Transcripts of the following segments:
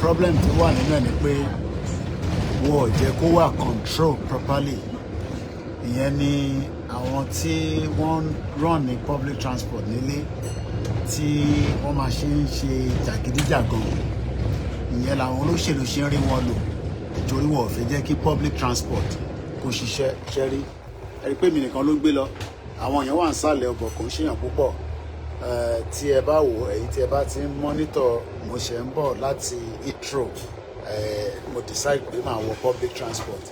problem tó wà nínú ẹ̀ ni pé wọ́n ò jẹ́ kó wà control properly. Ìyẹn ni àwọn tí wọ́n run ní public transport nílé tí wọ́n máa ṣe ń ṣe jàgídíjàgan. Ìyẹn làwọn olóṣèlú ṣe ń rí wọn lò torí wọn ò fẹ́ jẹ́ kí public transport kó ṣiṣẹ́ ṣẹ́rí. Ẹ rí pé mi nìkan ló gbé lọ, àwọn èèyàn wà ń sàlẹ̀ ọgbọ̀n kò ń ṣèyàn púpọ̀. Tí ẹ bá wò èyí tí ẹ bá ti ń monitor, mo ṣe ń bọ̀ láti Heathrow, mo decide pé màá wọ public transport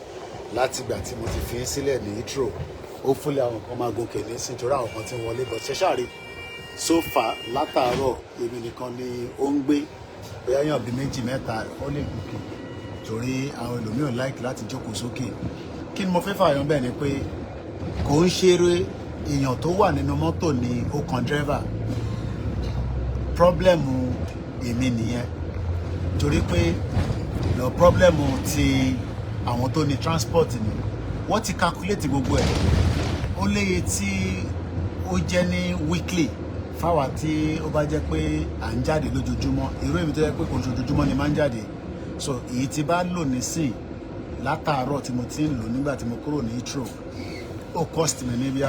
láti ìgbà tí mo ti fi ń sílẹ̀ ní Heathrow. Ó fúnlẹ̀ àwọn kan máa gòkè ní sí torí àwọn kan tí ń wọlé bọ̀ ṣe ṣáàrí so far látàárọ̀ èmi nìkan ni ó ń gbé, bóyá yàn bí méjì mẹ́ta ó lè gòkè torí àwọn ẹlòmíràn like láti jókòó sókè. Kí ni mo fẹ́ fààyàn bẹ́ẹ̀ ni pé kò ń ṣeré èèyàn tó wà nínú mọ́tò ni ó kan driver. Pọ́blẹ́mù èmi nìyẹn torí pé lọ pọ́blẹ́mù ti àwọn tó ní transport ni wọ́n ti calculate gbogbo ẹ̀. Ó léye tí ó jẹ́ ní weekly fáwa tí ó bá jẹ́ pé à ń jáde lójoojúmọ́. Irú èmi tó jẹ́ pé kò ṣojoojúmọ́ ni máa ń jáde. So èyí tí bá lò nísìn látàárọ̀ tí mo ti ń lò nígbà tí mo kúrò ní Heathrow ó cost mi ní bí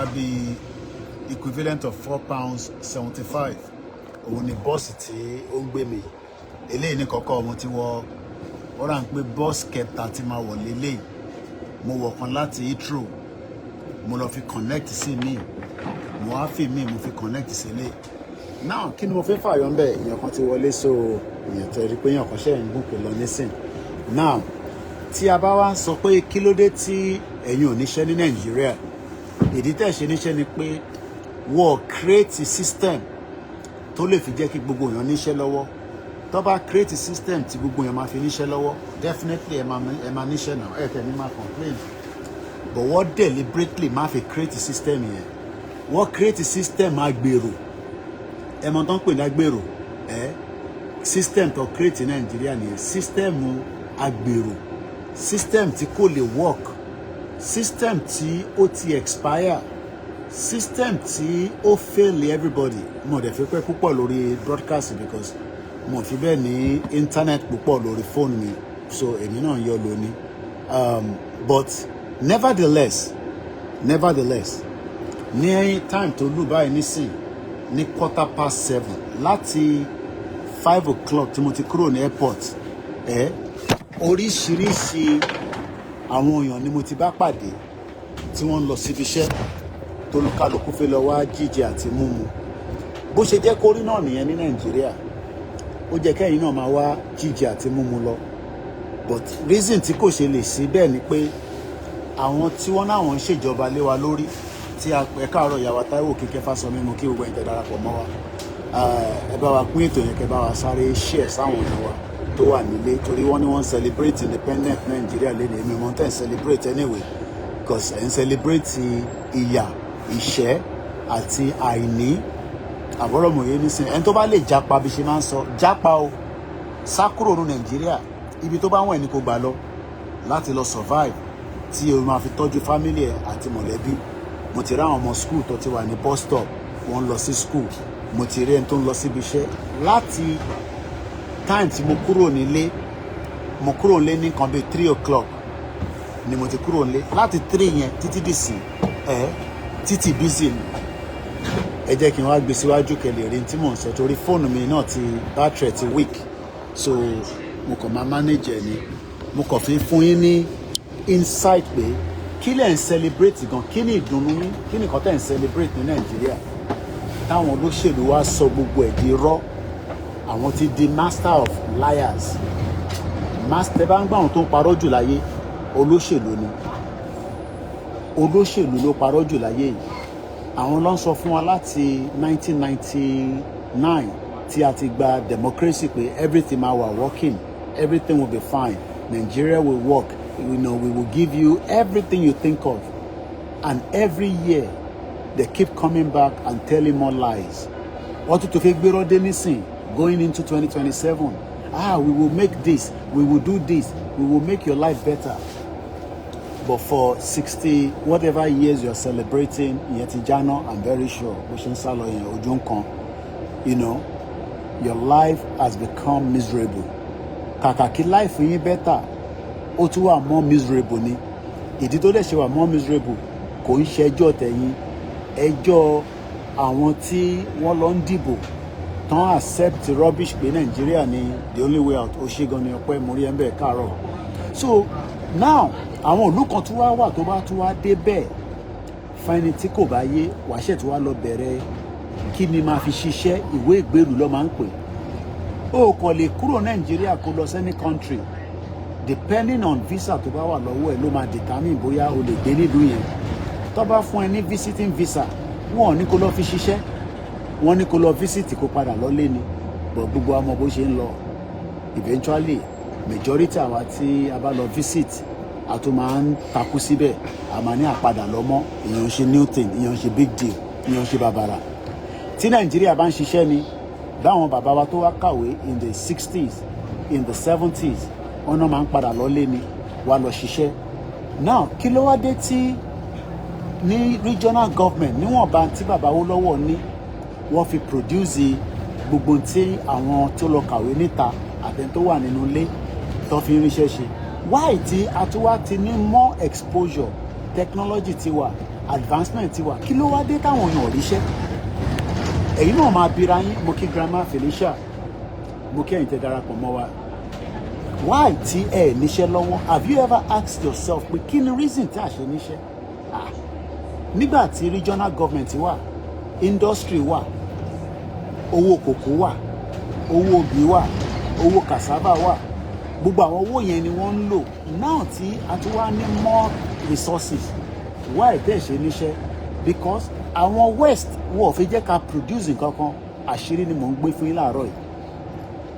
equivalent of £4.75. Òun ni bọ́ọ̀sì tí ó ń gbé mi. Eléyìí ní kọ́kọ́ mo ti wọ ó rà ń pé bọ́ọ̀sì kẹta tí máa wọ̀ lélẹ́yìí. Mo wọ̀ kan láti Heathrow, mo lọ fi connect sí mi, mo wá fi mi mo fi connect sí ilé. Now kí ni mo fẹ́ fààyàn bẹ́ẹ̀? Èèyàn kan ti wọlé, so èèyàn tó rí pé èèyàn kan ṣẹ̀ ń gòkè lọ nísìn. Now tí a bá wá ń sọ pé kí ló dé tí ẹ̀yin ò níṣẹ́ ní Nàìjíríà, ìdí tẹ̀ ṣe níṣẹ́ ni pé wọ́n create system tó lè fi jẹ́ kí gbogbo èèyàn níṣẹ́ lọ́wọ́. Tó bá create system tí gbogbo èèyàn máa fi níṣẹ́ lọ́wọ́, definitely ẹ máa níṣẹ́ náà, ẹ tẹ̀ ní máa complain. But wọ́n deliberately máa fi create system yẹn. Wọ́n create system agbèrò. Ẹ mọ̀ tán pè ní agbèrò. System tó create ní Nàìjíríà nìyẹn. System agbèrò. System tí kò lè work. System tí ó ti expire. System tí ó fail everybody. Mo dẹ̀ fi pẹ́ púpọ̀ lórí broadcast because mo fi bẹ́ẹ̀ ní internet púpọ̀ lórí phone mi, so èmi náà yọ lóní. But nevertheless ní time tó lù báyìí nísìn ní 7:15 láti 5 o'clock tí mo ti kúrò ní airport, oríṣiríṣi àwọn èèyàn ni mo ti bá pàdé tí wọ́n ń lọ síbi iṣẹ́ tó kálukú fẹ́ lọ wá jíjẹ àti múmu. Bó ṣe jẹ́ kórí náà nìyẹn ní Nàìjíríà, ó jẹ́ kẹ́yìn náà máa wá jíjẹ àti múmu lọ. But reason tí kò ṣe lè sí bẹ́ẹ̀ ni pé àwọn tí wọ́n náà ń ṣèjọba lé wa lórí, tí a pẹ́ káàárọ̀ ìyàwó Táíwò Kíkẹ́ Fásọmí mú kí gbogbo ẹ̀yin tẹ́ darapọ̀ mọ́ wa. Ẹ bá wa pín ètò yẹn, kẹ́ bá wa sáré share sáwọn èèyàn wa tó wà nílé torí wọ́n ní wọ́n celebrate independent Nàìjíríà lédè. Èmi mọ̀ tẹ́ ń celebrate anyway because ẹ̀ ń celebrate ìyà, ìṣẹ́ àti àìní. Àbọ̀rọ̀ mòye nísìnyí ẹni tó bá lè jápa bí ṣe máa ń sọ jápa o, sá kúrò ní Nàìjíríà, ibi tó bá wọ̀n ẹni kò gbà lọ láti lọ survive tí o máa fi tọ́jú family ẹ̀ àti mọ̀lẹ́bí. Mo ti rí àwọn ọmọ school tó ti wà ní bus stop, wọ́n lọ sí school. Mo ti rí ẹni tó ń lọ síbi iṣẹ́. Láti time tí mo kúrò nílé ní nǹkan bíi 3 o'clock ni mo ti kúrò nílé. Láti 3 yẹn títí dì sí títí busy ni. Ẹ jẹ́ kí n wá gbé síwájú kẹlẹ̀ rí tí mò ń sọ torí fóònù mi náà ti battery ti weak, so mo kàn máa manage ẹ̀ ni. Mo kàn fi fún yín ní insight pé kí lẹ̀ ń celebrate gan, kí ni ìdùnnú yín, kí ni nǹkan tẹ̀ ń celebrate ní Nàìjíríà táwọn olóṣèlú wa sọ gbogbo ẹ̀ di irọ́. Àwọn ti di master of liars. Master bá ń gbà wọn tó ń parọ́ jù láyé, olóṣèlú ni. Olóṣèlú ló parọ́ jù láyé yìí. Àwọn ló ń sọ fún wa láti 1999 tí a ti gba democracy pé everything ma wà working, everything will be fine, Nigeria will work, we will give you everything you think of. And every year they keep coming back and telling more lies. Wọ́n tún tó fẹ́ gbéró dé nísìn going into 2027. We will make this, we will do this, we will make your life better. But for 60 whatever years you're celebrating, Yetijano, I'm very sure, your life has become miserable. kàkà kí life yín better ó tún wà more miserable ni. Ìdí tó dẹ̀ ṣe wà more miserable kò ń ṣe ẹjọ́ tẹ̀yìn, ẹjọ́ àwọn tí wọ́n lọ ń dìbò tán accept rubbish pé Nàìjíríà ni the only way out. Ó ṣe gan ni ọpẹ́ mórí ẹ̀ ń bẹ̀ káàárọ̀. So now àwọn ìlú kan tún wá wà tó bá tún wá dé bẹ́ẹ̀ fẹ́ni tí kò bá yé wàṣẹ̀ tí wàá lọ bẹ̀rẹ̀ kí ni máa fi ṣiṣẹ́ ìwé ìgbélú ló máa ń pè. Ó kàn lè kúrò Nàìjíríà kó lọ sẹ́ni country depending on visa tó bá wà lọ́wọ́ ẹ̀ ló máa determine bóyá o lè gbé nílùú yẹn. Tó bá fún ẹ ní visiting visa wọn ò ní kó lọ fi ṣiṣẹ́, wọ́n ní kó lọ visit kó padà lọ́lé ni, but gbogbo àmọ́ bó ṣe ń lọ eventually majority àwa tí a bá lọ visit a tún máa ń takú síbẹ̀, a máa ní àpadà lọ́mọ́, èèyàn ń ṣe new thing, èèyàn ń ṣe big deal, èèyàn ń ṣe bàbàrà. Tí Nàìjíríà bá ń ṣiṣẹ́ ni báwọn bàbá wa tó wá kàwé in the 60s in the 70s wọn náà máa ń padà lọ́lé ni wá lọ ṣiṣẹ́. Now kí ló wá dé tí ní regional government níwọ̀nba tí bàbá wo lọ́wọ́ ní wọ́n fi produce gbogbo tí àwọn tó lọ kàwé níta àtẹni tó wà nínú ilé tó fi ń ríṣẹ́ ṣe. Why tí a tún wá ti ní more exposure, technology ti wà, advancement ti wà, kí ló wá dé táwọn èèyàn ríṣẹ́? Ẹ̀yin náà máa bira yín, mo kí grandma Felicia, mo kí ẹ̀yin tẹ́ darapọ̀ mọ́ wa. Why tí ẹ níṣẹ́ lọ́wọ́? Have you ever asked yourself pé kí ni reason tí a ṣe níṣẹ́? Nígbà tí regional government wà, industry wà, owó kòkó wà, owó obì wà, owó cassava wà, gbogbo àwọn owó yẹn ni wọ́n ń lò. Now tí a tún wá ní more resources, why tẹ́ ṣe níṣẹ́? Because àwọn west wọ́n ò fi jẹ́ ká produce nǹkan kan. Àṣírí ni mò ń gbé fún yín láàárọ̀ yìí.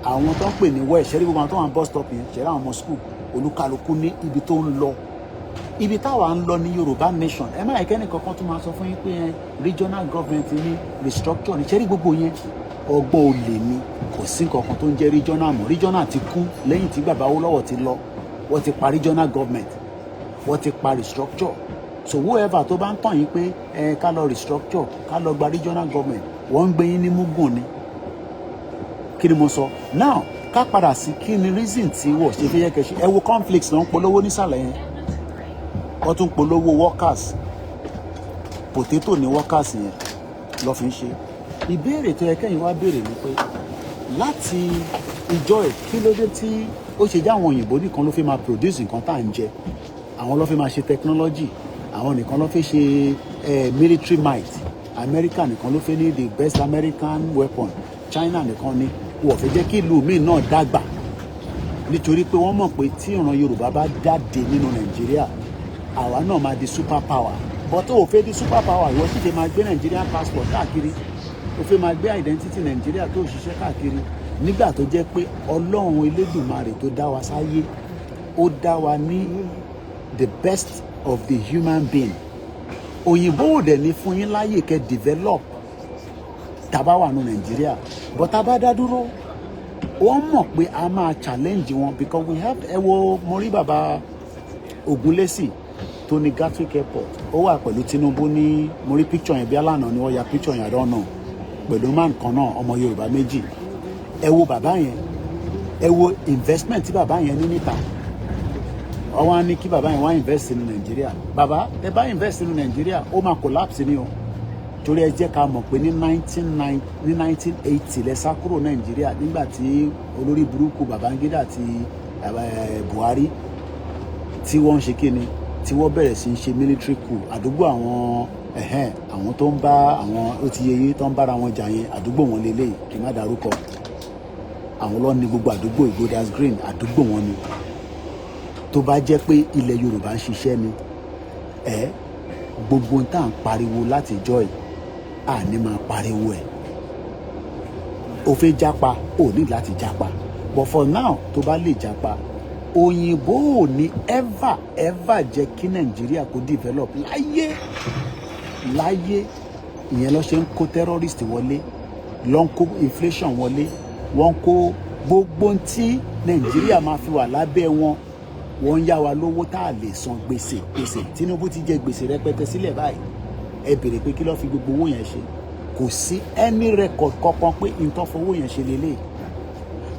Àwọn tó ń pè ní west ṣẹ́rí gbogbo àwọn tó wà ní bus stop yẹn ṣẹ́rí àwọn ọmọ school olúkálukú ní ibi tó ń lọ. Ibi táwa ń lọ ní Yorùbá nation. Ẹ má yẹ kẹ́ni kankan tó máa sọ fún yín pé regional government ní restructure ní ṣẹ́rí gbogbo yẹn ọgbọ́n olè ni, kò sí nǹkan tó ń jẹ́ regional mọ́. Regional ti kú lẹ́yìn tí bàbá Awólọ́wọ̀ ti lọ, wọ́n ti pa regional government, wọ́n ti pa restructure. So whoever tó bá ń tàn yín pé ká lọ restructure, ká lọ gba regional government, wọ́n ń gbé yín ní mugun ni. Kí ni mo sọ? Now ká padà sí kí ni reason tí wọ́n ṣe fi yẹ kẹ́ ṣe. Ẹ wo conflicts ló ń polówó nísàlẹ̀ yẹn, wọ́n tún polówó workers, potato ni workers yẹn lọ́ fi ń ṣe. Ìbéèrè tó yẹ kẹ́yìn wá béèrè ni pé láti ìjọ ẹ̀ kí ló dé tí ó ṣe jẹ́ àwọn òyìnbó nìkan ló fi máa produce nǹkan tá à ń jẹ, àwọn ló fi máa ṣe technology, àwọn nìkan ló fi ṣe military might, America nìkan ló fi ní the best American weapon, China nìkan ni wọ́n fẹ́ jẹ́ kí ìlú míì náà dàgbà nítorí pé wọ́n mọ̀ pé tí ìran Yorùbá bá jáde nínú Nàìjíríà àwa náà máa di super power. But ó fẹ́ di super power ìwọ sì fẹ́ máa gbé Nigerian passport káàkiri, ó fẹ́ máa gbé identity Nàìjíríà tó ṣiṣẹ́ káàkiri nígbà tó jẹ́ pé Ọlọ́run Elédùmarè tó dá wa sáyé ó dá wa ní the best of the human being. Òyìnbó ò dẹ̀ ní fún yín láyè kẹ́ develop tàbá wà ní Nàìjíríà, but tá bá dá dúró wọ́n mọ̀ pé a máa challenge wọn because we have ẹ wo mo rí bàbá Ògúnlẹ́sì tó ní Gatwick airport, ó wà pẹ̀lú Tinubu ní mo rí picture yẹn bí alánà ni wọ́n ya picture yẹn àdán náà pẹ̀lú man kan náà ọmọ Yorùbá méjì. Ẹ wo bàbá yẹn, ẹ wo investment tí bàbá yẹn ní níta. Wọ́n wá ní kí bàbá yẹn wá invest nínú Nàìjíríà. Bàbá ẹ bá invest nínú Nàìjíríà ó máa collapse ni o, torí ẹ jẹ́ ká mọ̀ pé ní 1980 lẹ sá kúrò Nàìjíríà nígbà tí olórí burúkú Babangida àti Buhari tí wọ́n ń ṣe kíni tí wọ́n bẹ̀rẹ̀ sí í ṣe military coup. Àdúgbò àwọn tó ń bá àwọn ó ti yeye tó ń bára wọn jà yẹn àdúgbò wọn lélẹ́yìí kì í má dárúkọ. Àwọn ló ní gbogbo àdúgbò Igodas Green àdúgbò wọn ni. Tó bá jẹ́ pé ilẹ̀ Yorùbá ń ṣiṣẹ́ ni gbogbo tá à ń pariwo láti ìjọ yìí àní máa pariwo ẹ̀. Ó fẹ́ jápa ó ní láti jápa, but for now tó bá lè jápa òyìnbó ò ní ever jẹ́ kí Nàìjíríà kó develop láyé. Ìyẹn ló ṣe ń kó terrorist wọlé, ló ń kó inflation wọlé, wọ́n kó gbogbo tí Nàìjíríà máa fi wà lábẹ́ wọn. Wọ́n ń yá wa lówó tá a lè san gbèsè. Tinubu ti jẹ gbèsè rẹpẹtẹ sílẹ̀ báyìí. Ẹ bèrè pé kí ló fi gbogbo owó yẹn ṣe? Kò sí any record kankan pé nǹkan fowó yẹn ṣe lélẹ̀.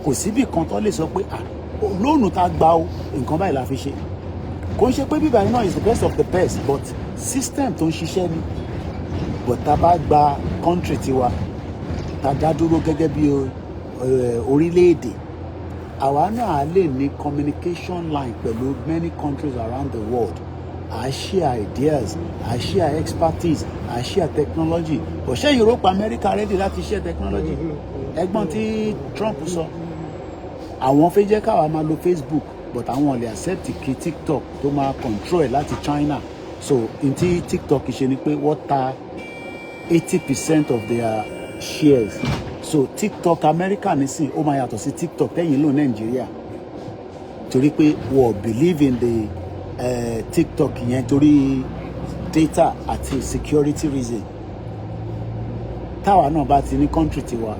Kò síbì kan tó lè sọ pé lóònù tá a gbà o nǹkan báyìí la fi ṣe kò ń ṣe pé bíbá iná is the best of the best but system tó ń ṣiṣẹ́ ni but tá a bá gba country tiwa tá a dá dúró gẹ́gẹ́ bí orílẹ̀-èdè àwa náà lè ní communication line pẹ̀lú many countries around the world. I share ideas, I share expertise, I share technology. But ṣé Europe, America ready láti share technology? Ẹ̀gbọ́n tí Trump sọ, àwọn fẹ́ jẹ́ káwa máa lo Facebook, but àwọn lè accept kí TikTok tó máa control ẹ̀ láti China. So n tí TikTok ṣe ni pé wọ́n ta 80% of their shares. So TikTok America nísìn ó máa yàtọ̀ sí TikTok tẹ́yìn lò Nàìjíríà. Torí pé wọ́n believe in the TikTok yẹn torí data àti security reason. Táwa náà bá ti ní country tiwa,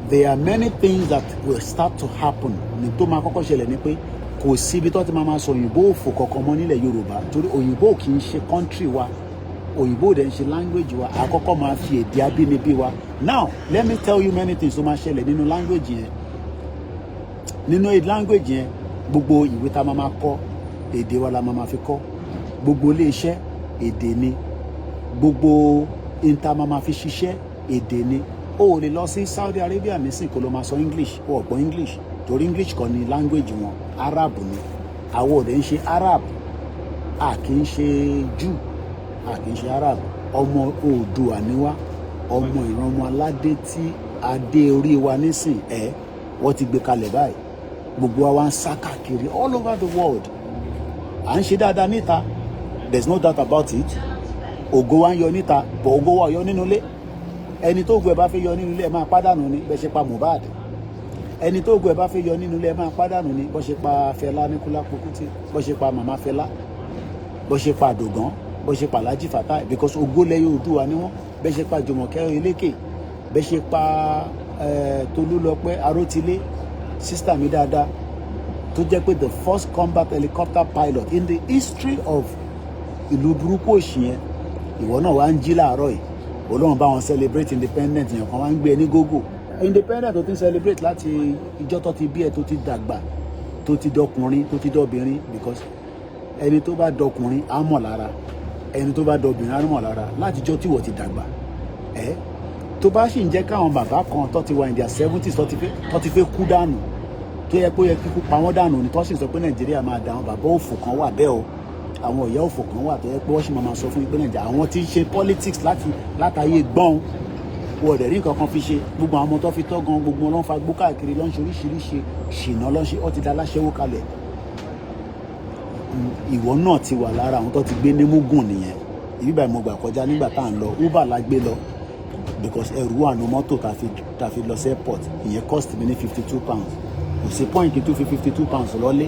there are many things that will start to happen. Ní tó máa kọ́kọ́ ṣẹlẹ̀ ni pé kò síbi tó ti máa sọ òyìnbó òfò kankan mọ́ nílẹ̀ Yorùbá torí òyìnbó kì í ṣe country wa, òyìnbó dẹ̀ ń ṣe language wa, àkọ́kọ́ máa fi èdè abínibí wa. Now let me tell you many things tó máa ṣẹlẹ̀ nínú language yẹn. Nínú language yẹn gbogbo ìwé tá a máa kọ́ èdè wa la máa fi kọ́, gbogbo ilé iṣẹ́ èdè ni, gbogbo ìta máa fi ṣiṣẹ́ èdè ni. O lè lọ sí Saudi Arabia nísìn kó lọ máa sọ English, o gbọ́ English torí English kọ́ ni language wọn, Arab ni. Àwọn òde ń ṣe Arab, a kì í ṣe Jew, a kì í ṣe Arab. Ọmọ Oòduà ni wá, ọmọ ìran ọmọ aládé tí adé orí wa nísìn wọ́n ti gbé kalẹ̀ báyìí, gbogbo wa wá ń sá káàkiri all over the world. À ń ṣe dáadáa níta, there's no doubt about it. Ògo wa ń yọ níta, bọ̀ ògo wa yọ nínú ilé. Ẹni tó ògo ẹ̀ bá fẹ́ yọ nínú ilé ẹ̀ máa pàdánù ni bẹ́ẹ̀ ṣe pa Mohbad. Ẹni tó ògo ẹ̀ bá fẹ́ yọ nínú ilé ẹ̀ máa pàdánù ni bọ́ ṣe pa Fẹlá Aníkúlápó Kútì, bọ́ ṣe pa Màmá Fẹlá, bọ́ ṣe pa Àdògán, bọ́ ṣe pa Alhaji Fatai because ògo lẹ́yìn Oòduà ni wọ́n. Bẹ́ẹ̀ ṣe pa Jùmọ̀kẹ́ Elékè, bẹ́ẹ̀ ṣe pa Tolúlọpẹ́ Arótilé, sísítà mi dáadáa tó jẹ́ pé the first combat helicopter pilot in the history of ìlú burúkú òṣì yẹn. Ìwọ náà wá ń jí láàárọ̀ yìí Ọlọ́run bá wọn celebrate independent yẹn kan wá ń gbé ẹ ní gógó. Independent tó ti ń celebrate láti ìjọ́ tó ti bí ẹ tó ti dàgbà tó ti dọkùnrin tó ti dọbìnrin because ẹni tó bá dọkùnrin á mọ̀ lára, ẹni tó bá dọbìnrin á mọ̀ lára láti ìjọ́ tí wọ́n ti dàgbà. Tó bá sì ń jẹ́ káwọn bàbá kan tó ti wà in their 70s tó ti fẹ́ kú dànù tó yẹ pé ó yẹ kíkú pa wọ́n dànù ni tó sì sọ pé Nàìjíríà máa dà àwọn bàbá òfò kan wà bẹ́ẹ̀ o, àwọn ìyá òfò kan wà tó yẹ pé wọ́n sì máa sọ fún yín pé Nàìjíríà àwọn tí ń ṣe politics látàyè gbọ́n wọ́n dẹ̀ rí nǹkan kan fi ṣe. Gbogbo àwọn ọmọ tó fi tọ́ gan gbogbo wọn ló ń fa gbó káàkiri ló ń ṣe oríṣiríṣi ṣìnà ló ń ṣe, ó ti da aláṣẹ́wó kalẹ̀. Ìwọ náà ti wà lára àwọn tó ti gbé nímúgùn nìyẹn. Ibi báyìí mo gbà kọjá nígbà tá à ń lọ Uber la gbé lọ because ẹrù wà ní mọ́tò tá fi lọ sí airport, ìyẹn cost mi ní £52. Kò sí point kí n tó fi £52 lọ́lé,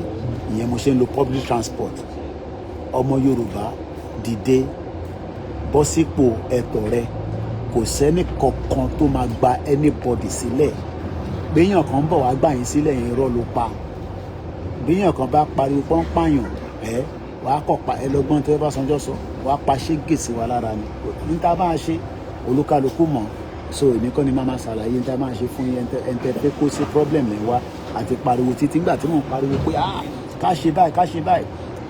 ìyẹn mo ṣe ń lo public transport. Ọmọ Yorùbá dìde bọ́ sípò ẹ̀tọ́ rẹ, kò sẹ́ni kankan tó máa gba anybody sílẹ̀. Béèyàn kan bọ̀ wá gbà yín sílẹ̀ yẹn irọ́ ló pa. Béèyàn kan bá pariwo pọ́npáyàn wàá kọ̀ pa ẹlọgbọ́n tó bá sanjọ́ sọ wàá pa ṣégè sí wa lára ni. Níta bá a ṣe olúkálukú mọ̀, so èmi kọ́ ni máa ṣàlàyé níta máa ṣe fún yẹn ẹntẹ pé kó sí problem lè wá àti pariwo títí nígbà tí mò ń pariwo pé ká ṣe báyìí ká ṣe báyìí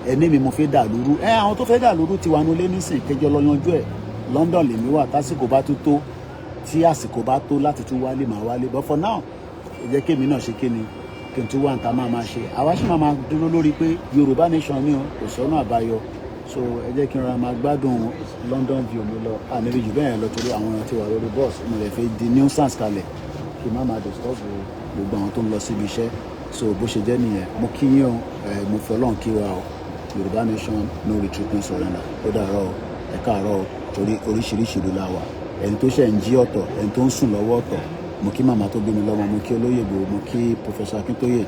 ẹni mi mo fẹ́ dà lóru. Àwọn tó fẹ́ dà lóru ti wà nílé nísìn kẹjọ lọ yanjú ẹ̀. London lèmi wà tásìkò bá tó tí àsìkò bá tó láti tún wálé màá wálé, but for now ẹ jẹ́ kémi náà ṣe kíni kí n tún wá nǹkan máa ṣe. Àwa sì máa dúró lórí pé Yorùbá nation ni o, kò sọ́nà àbáyọ. So ẹ jẹ́ kí n ra máa gbádùn London view mi lọ àníbi jù bẹ́ẹ̀ lọ torí àwọn èèyàn ti wà lórí bus mo lè fi di nuisance kalẹ̀ kí má máa disturb gbogbo àwọn tó ń lọ síbi iṣẹ́. So bó ṣe jẹ́ nìyẹn, mo kí yín o, mo fi Ọlọ́run kí wa o. Yorùbá nation no retreat no surrender. Ó dàárọ̀ o, ẹ káàárọ̀ o, torí oríṣiríṣi ìlú la wà. Ẹni tó ṣẹ̀ ń jí ọ̀tọ̀, ẹni tó ń sùn lọ́wọ́ ọ̀tọ̀. Mo kí màmá tó bí mi lọ́mọ, mo kí olóyè gbòó, mo kí Professor Akíntóyè,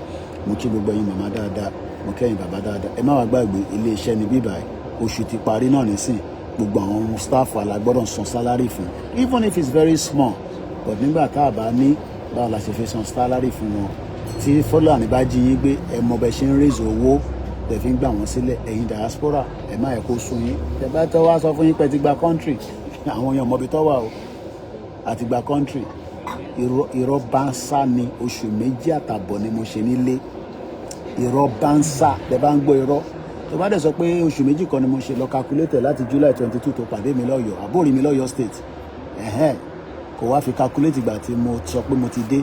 mo kí gbogbo ẹ̀yin màmá dáadáa, mo kí ẹ̀yin bàbá dáadáa. Ẹ má wá gbàgbé ilé iṣẹ́ ni bíbáyìí, oṣù ti parí náà nísìn, gbogbo àwọn staff wa la gbọ́dọ̀ san salary fún, even if it's very small, but nígbà tá a bá ní báwo la ṣe fi san salary fún wọn. Tí Fọlọ́run bá jí yín gbé ẹ mọ bẹ ṣe ń raise owó tẹ̀ fi ń gbà wọ́n sílẹ̀, ẹ̀yin diaspora ẹ má yẹ kó sún yín. Tẹ bá tọ́ wá sọ fún yín pé ti gba country, àwọn èèyàn mọ̀bi tọ́ wà o, àti gba country. Irọ́ bá ń sá ni oṣù 2 àtàbọ̀ ni mo ṣe nílé. irọ́ bá ń sá tẹ bá ń gbọ́ irọ́ tó bá dẹ̀ sọ pé oṣù méjì kan ni mo ṣe lọ calculate láti July 22 tó pàdé mi lọ́yọ̀ọ́ àbórí mi lọ́yọ̀ọ́ state kò wá fi calculate ìgbà tí mo sọ pé mo ti dé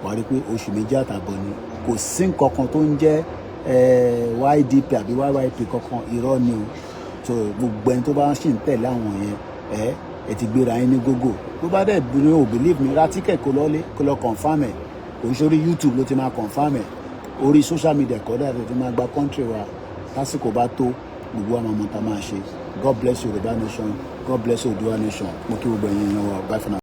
wà rí pé oṣù méjì àtàbọ̀ ni kò sí nǹkan kan tó ń jẹ́ YDP àbí YYP kankan irọ́ ni o so gbogbo ẹni tó bá ṣì ń tẹ̀lé àwọn yẹn ẹ ti gbéra yín ní gógó tó bá dẹ̀ bí o believe mi ra ticket kó lọ́lé kó lọ confam ẹ̀ kò ń sórí YouTube ló ti máa confam ẹ̀ orí social media kọ́dà tó ti máa gba country wa lásìkò bá tó gbogbo àwọn ọmọ tá máa ṣe God bless Yorùbá nation God bless Oòduà nation mo kí gbogbo ẹ̀yin yan wa bye for now.